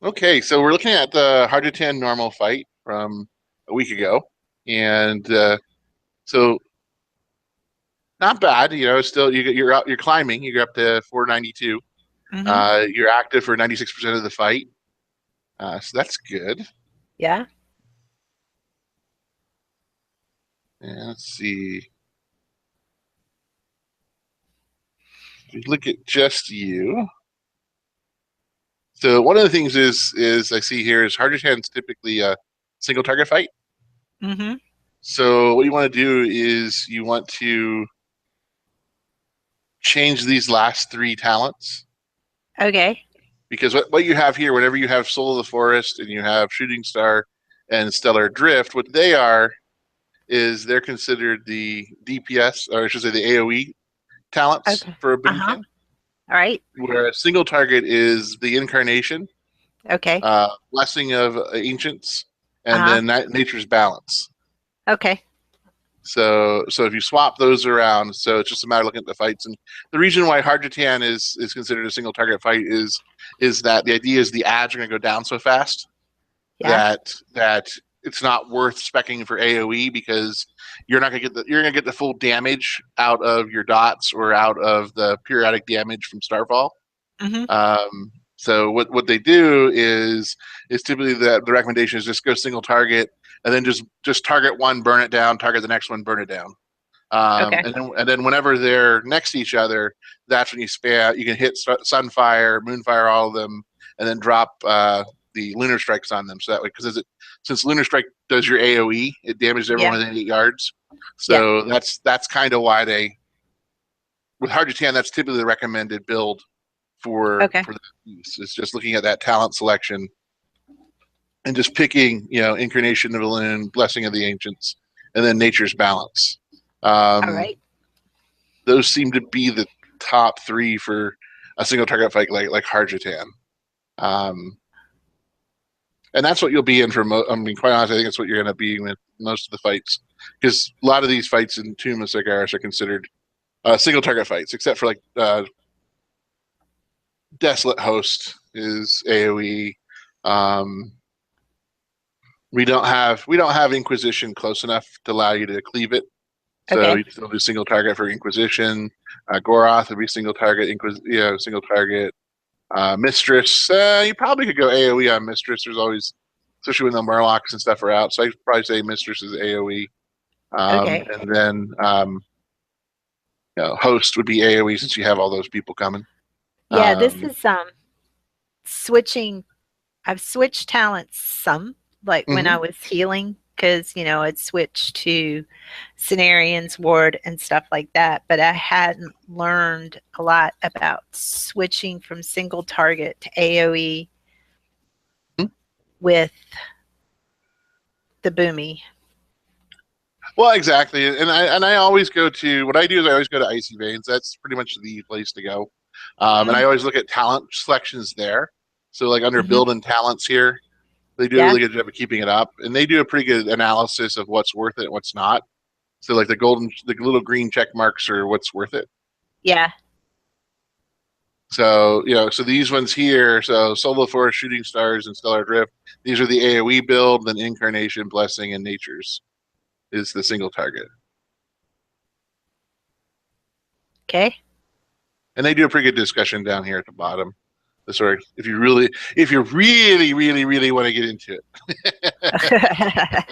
Okay, so we're looking at the hard to 10 normal fight from a week ago, and so not bad. Still you're climbing. You're up to 492. Mm-hmm. You're active for 96% of the fight, so that's good. Yeah. And let's see. If you look at just you. So one of the things is I see here is hard to 10 is typically a single target fight. Mm-hmm. So what you want to do is you want to change these last three talents Okay. because what you have here, whenever you have Soul of the Forest and you have Shooting Star and Stellar Drift, what they are is they're considered the DPS, or I should say the AoE talents Okay. for a Uh-huh. boomkin, All right. where a single target is the Incarnation, Okay. Blessing of Ancients, and Uh-huh. then Nature's Balance. Okay. So if you swap those around, so it's just a matter of looking at the fights. And the reason why Hard Jatan is considered a single target fight is that the idea is the ads are going to go down so fast Yeah. that it's not worth specking for AOE because you're gonna get the full damage out of your dots or out of the periodic damage from Starfall. Mm-hmm. So what they do is typically the recommendation is just go single target and then just target one, burn it down, target the next one, burn it down. Okay. And then whenever they're next to each other, that's when you spam. You can hit Sunfire, Moonfire, all of them, and then drop the Lunar Strikes on them. So that way, since Lunar Strike does your AOE, it damages everyone Yeah. within 8 yards. Yeah. So that's kind of why they with Hard to Tan. That's typically the recommended build Okay. for that piece. It's just looking at that talent selection and just picking, Incarnation of the Loon, Blessing of the Ancients, and then Nature's Balance. All Um, right. those seem to be the top three for a single target fight like Harjatan. Um, and that's what you'll be in for. I mean, quite honestly, I think that's what you're going to be with most of the fights because a lot of these fights in Tomb of Cigaris are considered single target fights, except for like Desolate Host is AOE. Um, we don't have Inquisition close enough to allow you to cleave it. So Okay. you still do single target for Inquisition. Goroth would be single target. Single target. Mistress, you probably could go AOE on Mistress. There's always, especially when the Murlocs and stuff are out. So I'd probably say Mistress is AOE. Okay. And then Host would be AOE since you have all those people coming. Yeah, this Um, is switching. I've switched talents some, like when I mhm. was healing, because I'd switched to Cenarian's ward and stuff like that, but I hadn't learned a lot about switching from single target to AoE with the Boomie. Well, exactly, and I always go to what I do is I always go to Icy Veins. That's pretty much the place to go. And I Mm, always look at talent selections there. So like under mhm. build and talents here, they do a Yeah, really good job of keeping it up, and they do a pretty good analysis of what's worth it and what's not. So like the little green check marks are what's worth it. yeah. So so these ones here, so Solar Forest, Shooting Stars, and Stellar Drift, these are the AOE build. Then Incarnation, Blessing, and Nature's is the single target. Okay. And they do a pretty good discussion down here at the bottom. Sorry, if you really want to get into it.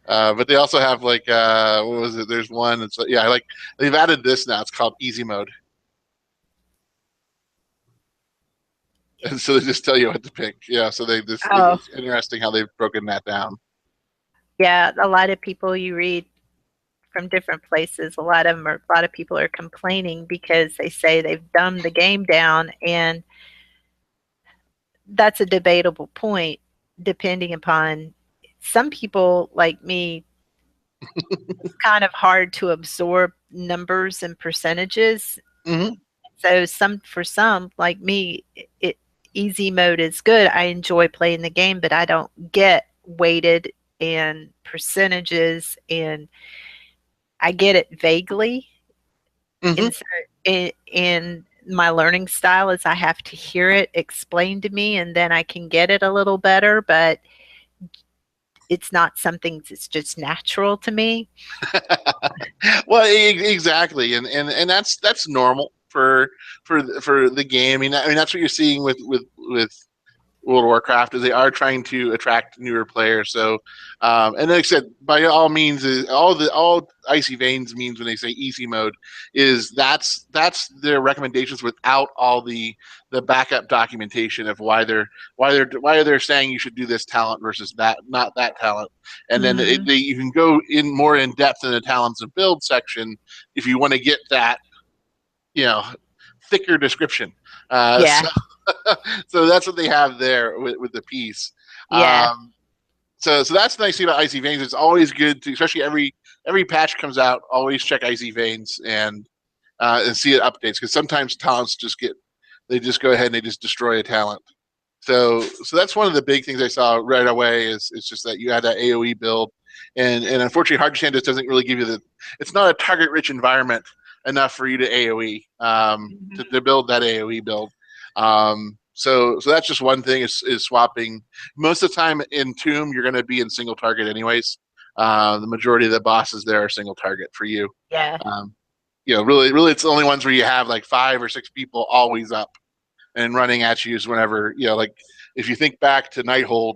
But they also have like what was it? There's one. It's yeah, I like they've added this now. It's called Easy Mode, and so they just tell you what to pick. Yeah, so Oh, it's interesting how they've broken that down. yeah. A lot of people you read from different places, a lot of people are complaining because they say they've dumbed the game down, and that's a debatable point depending upon some people like me. It's kind of hard to absorb numbers and percentages. Hmm. So for some like me, it easy mode is good. I enjoy playing the game, but I don't get weighted and percentages, and I get it vaguely. Hmm. And so, and my learning style is I have to hear it explained to me and then I can get it a little better, but it's not something that's just natural to me. Well, exactly, and that's normal for the game. I mean that's what you're seeing with World of Warcraft is they are trying to attract newer players. So, and like I said, by all means, is all Icy Veins means when they say easy mode is that's their recommendations without all the backup documentation of why they're saying you should do this talent versus that not that talent, and then Mhm. you can go in more in depth in the talents and build section if you want to get that you know thicker description. Yeah. So so that's what they have there with the piece. Yeah. So that's the nice thing about Icy Veins. It's always good to, especially every patch comes out, always check Icy Veins and see it updates because sometimes talents they just go ahead and they just destroy a talent. So that's one of the big things I saw right away is it's just that you had that AOE build, and unfortunately, Hard just doesn't really give you the. It's not a target rich environment enough for you to AOE to Mhm. build that AOE build. So that's just one thing is swapping. Most of the time in Tomb, you're going to be in single target anyways. The majority of the bosses there are single target for you. Yeah. Um, really, it's the only ones where you have like 5 or 6 people always up and running at you is whenever like if you think back to Nighthold,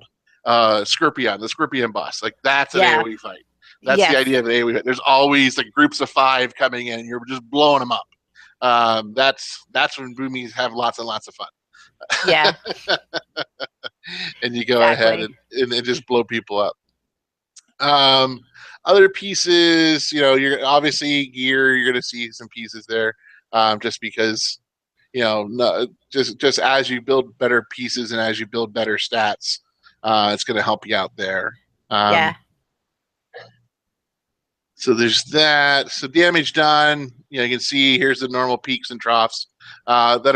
Scorpion, the Scorpion boss, like that's an Yeah. AOE fight. That's the Yes. idea of an AOE fight. There's always like groups of 5 coming in, and you're just blowing them up. That's when Boomies have lots and lots of fun, Yeah. and you go ahead Exactly. and just blow people up. Um, Other pieces, you're obviously gear. You're going to see some pieces there, just because no, just as you build better pieces and as you build better stats, it's going to help you out there. Yeah. Um, so there's that. So damage done. You can see here's the normal peaks and troughs that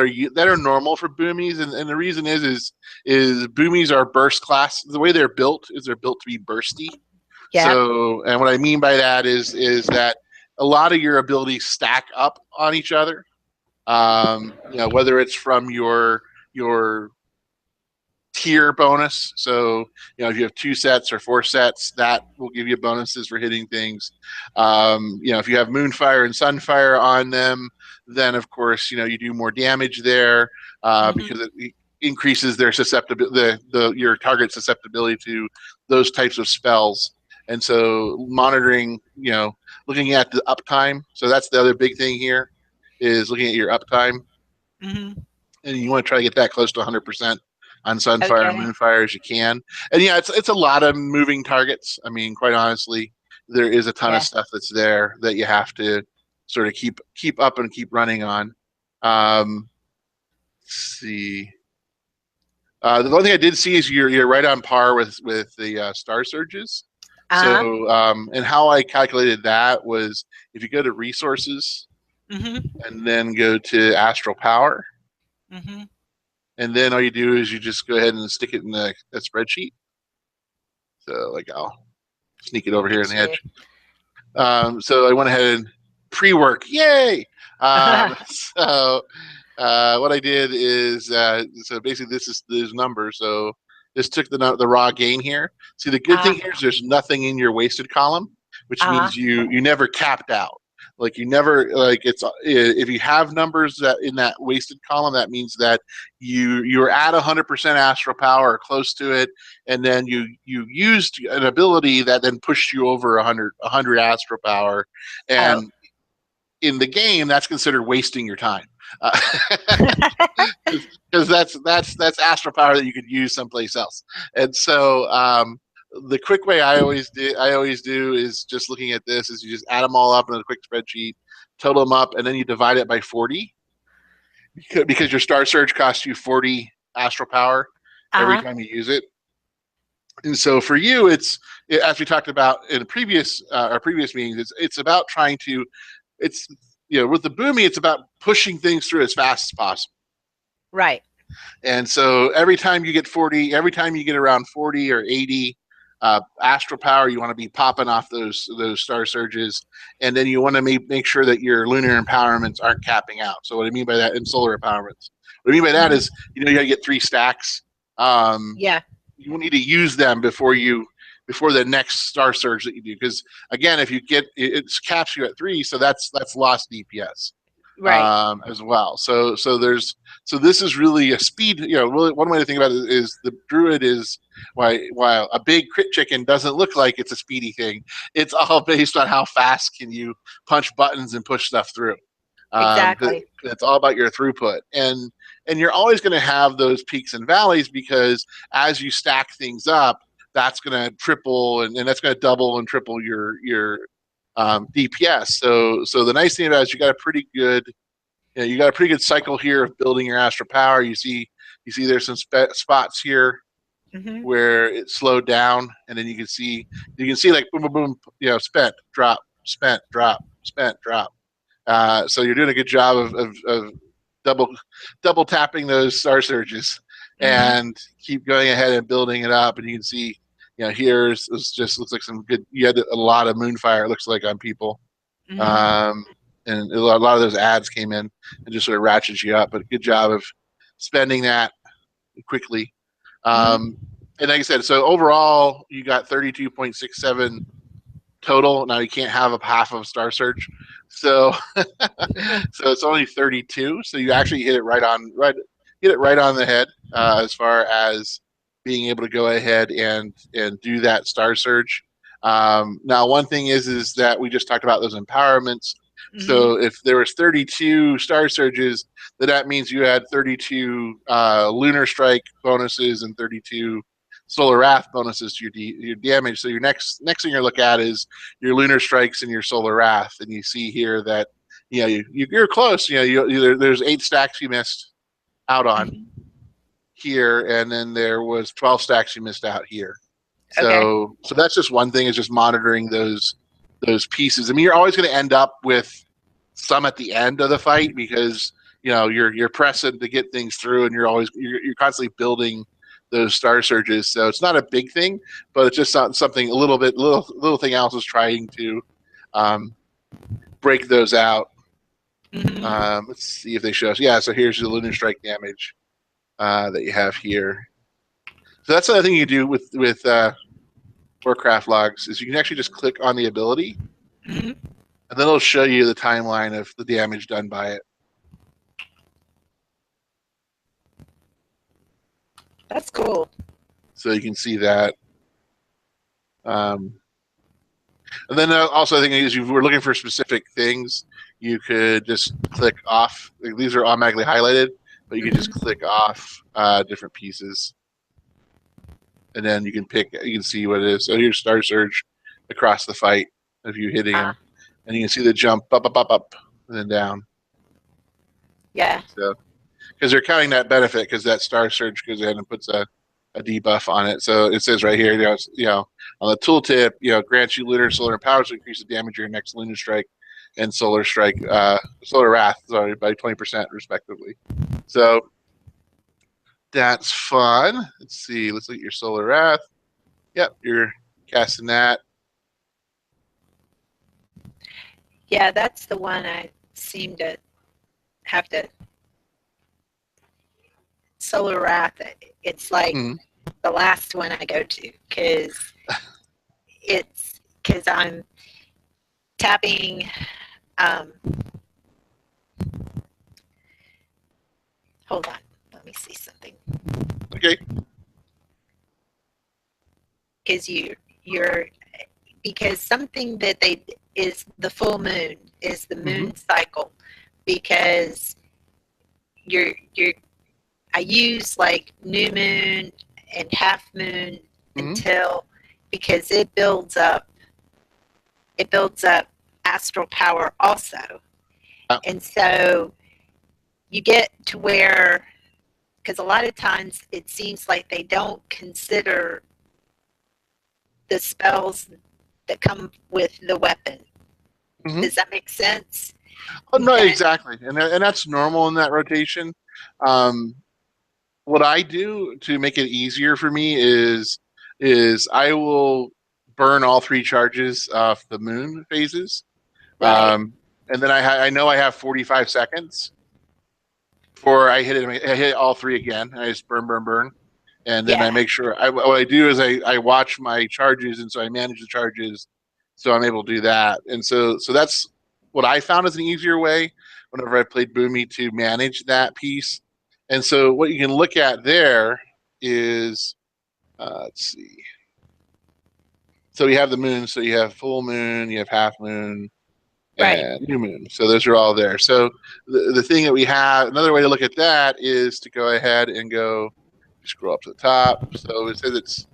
are normal for boomies, and the reason is boomies are burst class. The way they're built is they're built to be bursty. Yep. So, and what I mean by that is that a lot of your abilities stack up on each other. Whether it's from your tier bonus. So, if you have 2 sets or 4 sets, that will give you bonuses for hitting things. If you have Moonfire and Sunfire on them, then of course, you do more damage there Mhm. because it increases their susceptibility, your target susceptibility to those types of spells. And so, monitoring, looking at the uptime. So that's the other big thing here is looking at your uptime, Mhm. and you want to try to get that close to 100% on Sunfire and Okay. Moonfire as you can. And yeah, it's a lot of moving targets. I mean, quite honestly, there is a ton of Yeah. stuff that's there that you have to sort of keep up and keep running on. Let's see. The one thing I did see is you're right on par with the star surges. Uh-huh. And how I calculated that was if you go to resources Mhm. and then go to astral power, Mhm. and then all you do is you just go ahead and stick it in a spreadsheet. So like I'll sneak it Let over me here on the see. edge. So I went ahead and pre-work. Yay! So what I did is so basically this is these numbers. So this took the raw gain here. See, the good thing uh, here is there's nothing in your wasted column, which uh, means you never capped out. Like you never like it's if you have numbers that in that wasted column, that means that you're at 100% astral power or close to it, and then you used an ability that then pushed you over 100 astral power, oh. and in the game that's considered wasting your time. Because that's astral power that you could use someplace else. And so the quick way I always do is just looking at this is you just add them all up in a quick spreadsheet, total them up, and then you divide it by 40 because your star surge costs you 40 astral power every uh, time you use it. And so for you, as we talked about in previous our previous meetings, it's about trying to it's with the Boomie, it's about pushing things through as fast as possible. right. And so every time you get 40, every time you get around 40 or 80, astral power, you want to be popping off those star surges, and then you want to make sure that your lunar empowerments aren't capping out. So what I mean by that, in solar empowerments, what I mean by that Mhm. is, you got to get 3 stacks. Um, Yeah. you need to use them before the next star surge that you do, because again, if you get it caps you at 3, so that's lost DPS Right. as well. So this is really a speed. Really, one way to think about it is the druid is, while a big crit chicken doesn't look like it's a speedy thing, it's all based on how fast can you punch buttons and push stuff through. Exactly. It's all about your throughput, and you're always going to have those peaks and valleys, because as you stack things up, that's going to triple and that's going to double and triple your DPS. So the nice thing about it is you got a pretty good cycle here of building your astral power. You see there's some spots here Hmm. where it slowed down, and then you can see like boom boom boom, spent drop, spent drop, spent drop. So you're doing a good job of double double tapping those star surges, Hmm. and keep going ahead and building it up. And you can see, here it just looks like some good. You had a lot of moonfire. It looks like on people, Hmm. um, and a lot of those ads came in and just sort of ratchets you up. But good job of spending that quickly. Hmm. Um, and like I said, so overall you got 32.67 total. Now you can't have a half of Star Search, so so it's only 32. So you actually hit it right on the head, as far as being able to go ahead and do that Star Surge. Now, one thing is that we just talked about those empowerments. Hmm. So if there was 32 Star Surges, then that means you had 32 Lunar Strike bonuses and 32 Solar Wrath bonuses to your damage. So your next thing you're look at is your Lunar Strikes and your Solar Wrath, and you see here that you're close. There's 8 stacks you missed out on Hmm. here, and then there was 12 stacks you missed out here. Okay. So that's just one thing, is just monitoring those pieces. I mean, you're always going to end up with some at the end of the fight, because you're pressing to get things through, and you're constantly building those star surges. So it's not a big thing, but it's just something, a little thing else is trying to um, break those out. Hmm. Let's see if they show us. Yeah, so here's the lunar strike damage that you have here. So that's another thing you do with Warcraft logs, is you can actually just click on the ability, Hmm. and then it'll show you the timeline of the damage done by it. That's cool. So you can see that. Um, and then also, I think, if you were looking for specific things, you could just click off. Like, these are automatically highlighted, but you can just Hmm. click off different pieces, and then you can see what it is. So here's Star Surge across the fight of you hitting him, Ah, and you can see the jump up, and then down. yeah. So because they're counting that benefit, because that Star Surge goes in and puts a debuff on it. So it says right here, on the tooltip, grants you lunar solar powers to increase the damage of your next lunar strike and solar wrath, sorry, by 20% respectively. So that's fun. Let's see. Let's look at your solar wrath. Yep, you're casting that. Yeah, that's the one I seem to have to Solar Wrath. It's like Mm-hmm. the last one I go to because I'm tapping. Um, hold on, let me see something. Okay. Because you're because something that they is the full moon is the Mm-hmm. moon cycle because you're I use like new moon and half moon Mm-hmm. until because it builds up astral power also. And so you get to where because a lot of times it seems like they don't consider the spells that come with the weapon. Mm-hmm. Does that make sense? Oh, no, That exactly, and that's normal in that rotation. Um, what I do to make it easier for me is is I will burn all three charges off the moon phases, Right. and then I know I have 45 seconds before I hit it. I hit all three again. I just burn, burn, burn, and then I Yeah. make sure. What I do is I watch my charges, and so I manage the charges, so I'm able to do that. And so that's what I found is an easier way whenever I played Boomie to manage that piece. And so what you can look at there is let's see. So you have the moon. So you have full moon, you have half moon, Right. and new moon. So those are all there. So the thing that we have, another way to look at that is to go ahead and go scroll up to the top. So it says it's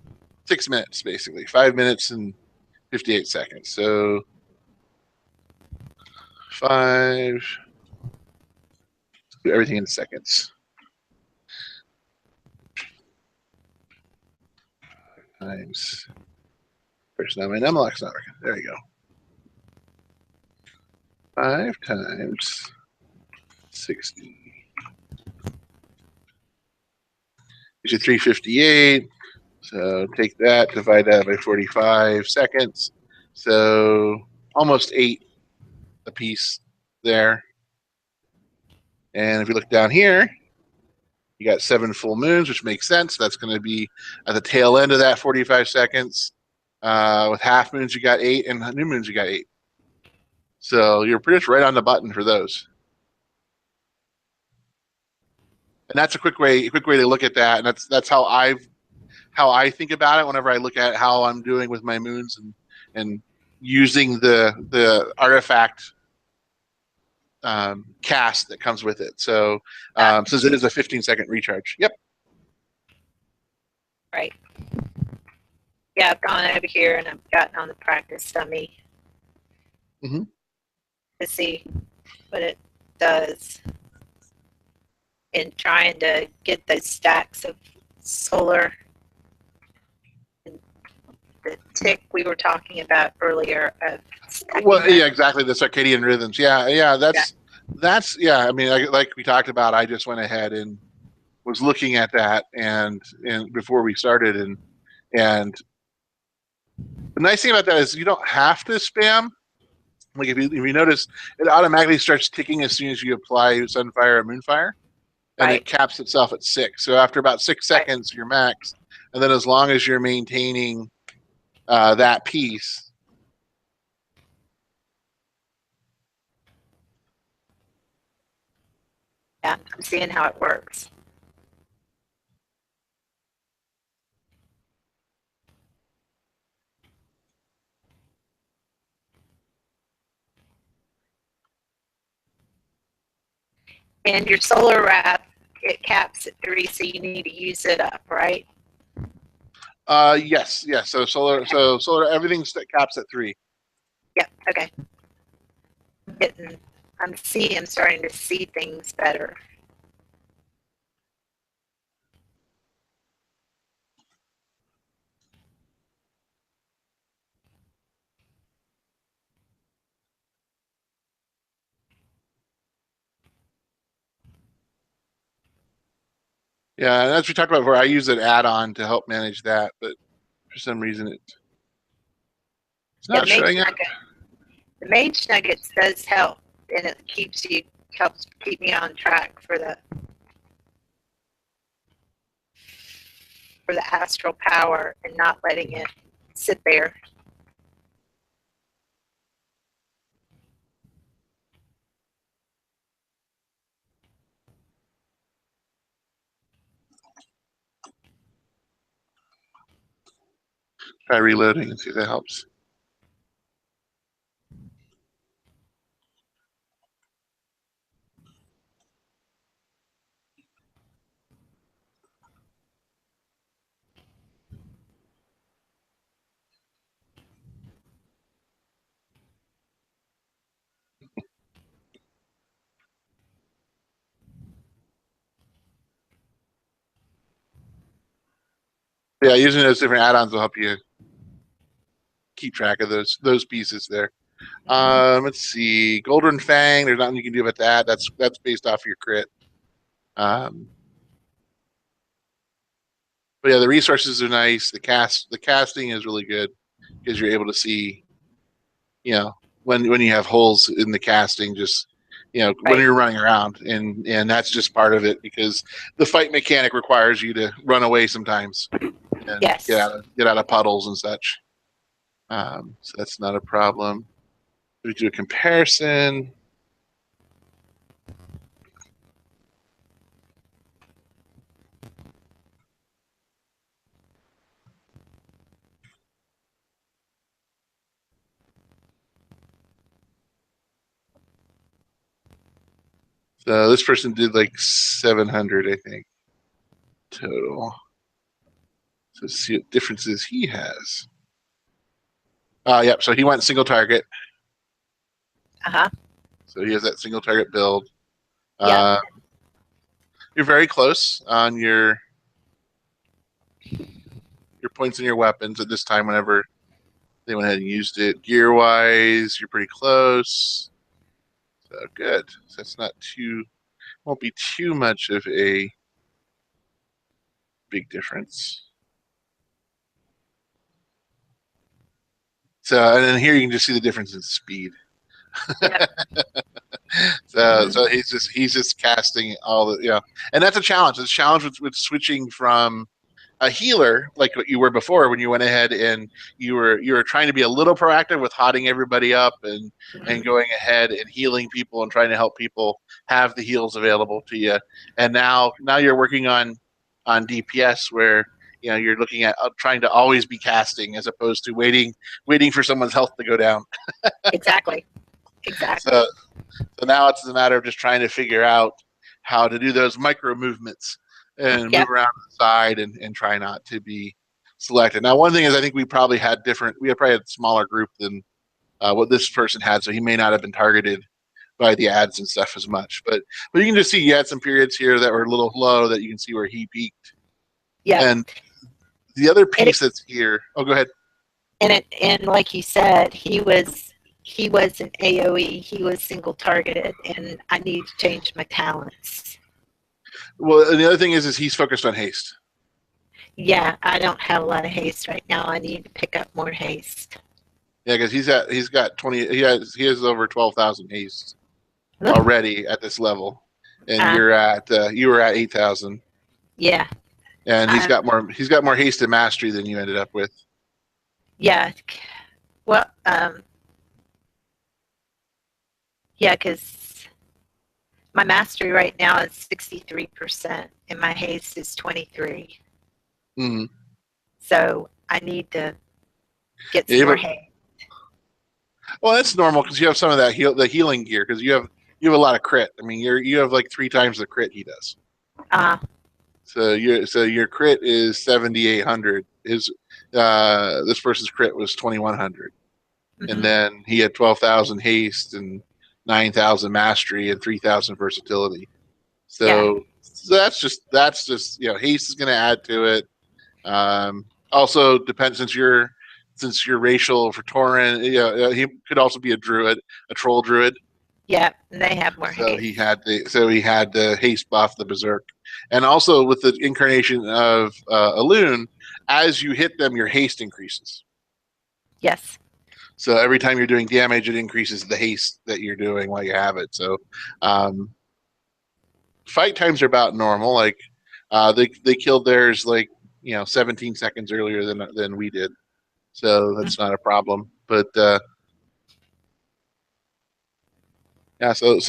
6 minutes, basically 5 minutes and 58 seconds. So five, do everything in seconds. Times. First, now my numlock's not working. There you go. 5 times 60. Gives you 358. So take that, divide that by 45 seconds. So almost 8 a piece there. And if you look down here, you got 7 full moons, which makes sense. That's going to be at the tail end of that 45 seconds. With half moons, you got 8, and new moons, you got 8. So you're pretty much right on the button for those. And that's a quick way to look at that. And that's how I think about it whenever I look at how I'm doing with my moons and using the artifact cast that comes with it. So since it is a 15-second recharge. Yep. Right. Yeah, I've gone over here and I've gotten on the practice dummy Mm-hmm. to see what it does in trying to get those stacks of solar. The tick we were talking about earlier of Well, yeah, exactly. The circadian rhythms. Yeah. That's yeah. I mean, like we talked about, I just went ahead and was looking at that and before we started and the nice thing about that is you don't have to spam. Like if you notice, it automatically starts ticking as soon as you apply Sunfire or Moonfire, and right. it caps itself at 6. So after about 6 seconds, Right. you're max, and then as long as you're maintaining that piece. Yeah, I'm seeing how it works. And your solar wrap, it caps at 3, so you need to use it up, right? Yes. So solar, everything caps at 3. Yep. Okay. I'm starting to see things better. Yeah, and as we talked about before, I use an add-on to help manage that, but for some reason it's Yeah, not showing up. the mage nuggets does help, and it helps keep me on track for the astral power and not letting it sit there. Try reloading and see if that helps. Yeah, using those different add-ons will help you keep track of those pieces there. Let's see, Golden Fang. There's nothing you can do about that. That's based off your crit. Um, but yeah, the resources are nice. The casting is really good because you're able to see, you know, when you have holes in the casting, just when Right. you're running around, and that's just part of it because the fight mechanic requires you to run away sometimes and Yes. get out of puddles and such. So that's not a problem. We do a comparison. So this person did like 700, I think, total. So let's see what differences he has. Yep. So he went single target. Uh-huh. So he has that single target build. Yep. Uh, you're very close on your points in your weapons at this time. Whenever they went ahead and used it, gear wise, you're pretty close. So good. So that's not too won't be too much of a big difference. So and then here you can just see the difference in speed. Yep. So Mhm. he's just casting all the and that's a challenge. It's a challenge with switching from a healer like what you were before when you went ahead and you were trying to be a little proactive with hotting everybody up and Mhm. going ahead and healing people and trying to help people have the heals available to you. And now you're working on DPS where you're looking at trying to always be casting as opposed to waiting for someone's health to go down. Exactly. So Exactly. so now it's a matter of just trying to figure out how to do those micro movements and move Yep. around to the side and try not to be selected. Now, one thing is I think we had probably had a smaller group than what this person had, so he may not have been targeted by the ads and stuff as much. But you can just see you had some periods here that were a little low that you can see where he peaked. Yep. And the other And piece that's here, oh, go ahead. and like you said, he was an AOE. He was single targeted, and I need to change my talents. Well, and the other thing is he's focused on haste. Yeah, I don't have a lot of haste right now. I need to pick up more haste. Yeah, because he's got 20. He has over 12,000 haste already at this level, and Uh, you were at 8,000, yeah. and Uh, he's got more haste and mastery than you ended up with. yeah. Well, yeah, because my mastery right now is 63%, and my haste is 23. Mm-hmm. So I need to get some Yeah, more but haste. well, that's normal because you have some of that the healing gear because you have a lot of crit. I mean, you have like 3 times the crit he does. Uh, So your crit is 7,800. His this person's crit was 2,100, and mhm. then he had 12,000 haste and 9,000 mastery and 3,000 versatility. Yeah. So that's just haste is going to add to it. Also depends since you're racial for Tauren, he could also be a druid, a troll druid. Yeah. And they have more So he haste. had the haste buff, the berserk, and also with the incarnation of a loon, as you hit them, your haste increases. Yes. So every time you're doing damage, it increases the haste that you're doing while you have it. So um, fight times are about normal. Like they killed theirs like 17 seconds earlier than we did, so that's not a problem. But yeah, so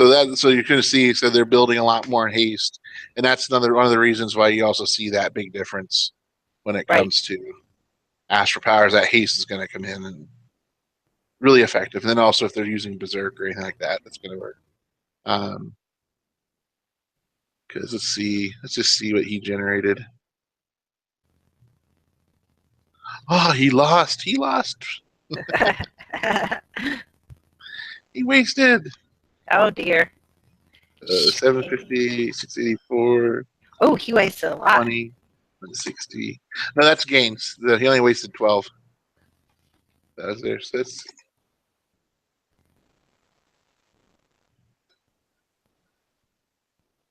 you're going to see so they're building a lot more haste, and that's another one of the reasons why you also see that big difference when it Right. comes to astral powers. That haste is going to come in and really effective. And then also if they're using berserk or anything like that, that's going to work. Um, because let's just see what he generated. Oh, he lost, he wasted Oh dear. 750, 684, Oh, he wasted a lot. 20, 160. No, that's gains. He only wasted 12. That was there. So that's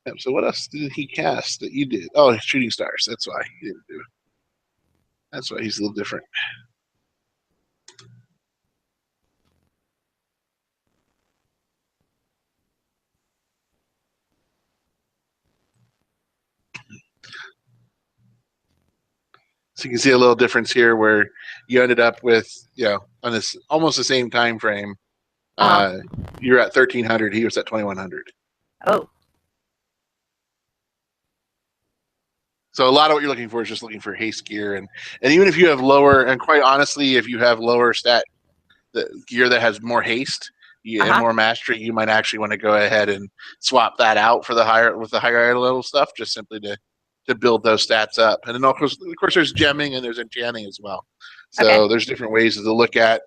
yeah, so what else did he cast that you did? Oh, shooting stars. That's why he didn't do it. That's why he's a little different. So you can see a little difference here where you ended up with, on this almost the same time frame. Uh, You're at 1,300. He was at 2,100. oh, So a lot of what you're looking for is just looking for haste gear, and even if you have lower, and quite honestly, if you have lower stat the gear that has more haste and uh-huh. more mastery, you might actually want to go ahead and swap that out for the higher level stuff, just simply to build those stats up. And then of course, there's gemming and there's enchanting as well. Okay. So there's different ways to look at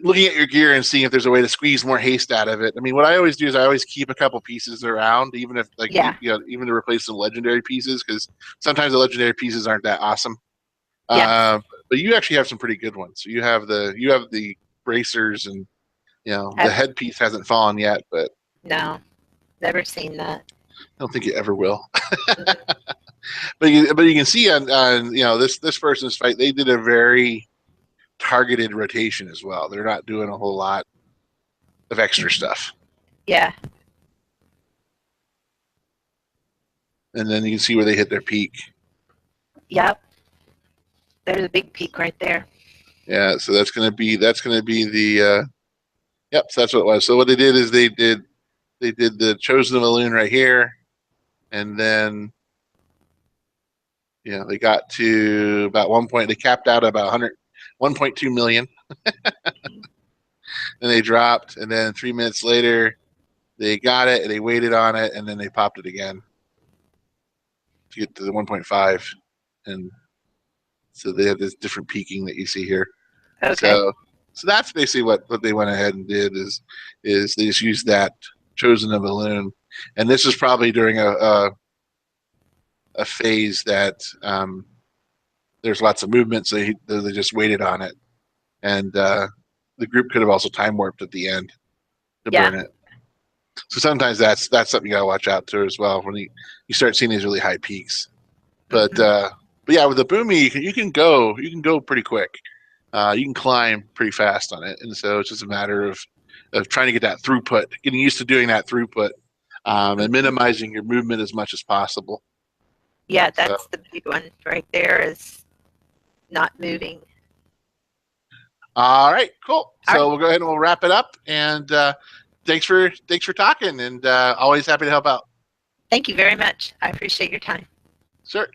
looking at your gear and seeing if there's a way to squeeze more haste out of it. I mean, what I always do is I always keep a couple pieces around, even if Yeah. even to replace some legendary pieces, because sometimes the legendary pieces aren't that awesome. Yes. But you actually have some pretty good ones. So you have the bracers, and the I've, headpiece hasn't fallen yet, but no, never seen that. I don't think it ever will. Mhm. But you can see on this person's fight, they did a very targeted rotation as well. They're not doing a whole lot of extra stuff. Yeah. And then you can see where they hit their peak. Yep. There's a big peak right there. Yeah, so that's gonna be the yep. So that's what it was. So what they did is they did the chosen of a loon right here, and then they got to about 1 point. They capped out about 1.2 million, and they dropped. And then 3 minutes later, they got it, and they waited on it, and then they popped it again to get to the 1.5, and so they have this different peaking that you see here. Okay. So that's basically what they went ahead and did is they just used that chosen of a loon, and this is probably during a phase that there's lots of movement, so they just waited on it, and the group could have also time warped at the end to Yeah. burn it. So sometimes that's something you gotta watch out to as well when you start seeing these really high peaks. But Hmm. yeah, with the Boomie, you can go pretty quick. You can climb pretty fast on it, and so it's just a matter of trying to get that throughput, getting used to doing that throughput, and Hmm. minimizing your movement as much as possible. Yeah, So, that's the big one right there is not moving. all right, cool. All So right. we'll go ahead and we'll wrap it up. And thanks for talking, and always happy to help out. Thank you very much. I appreciate your time. Sure.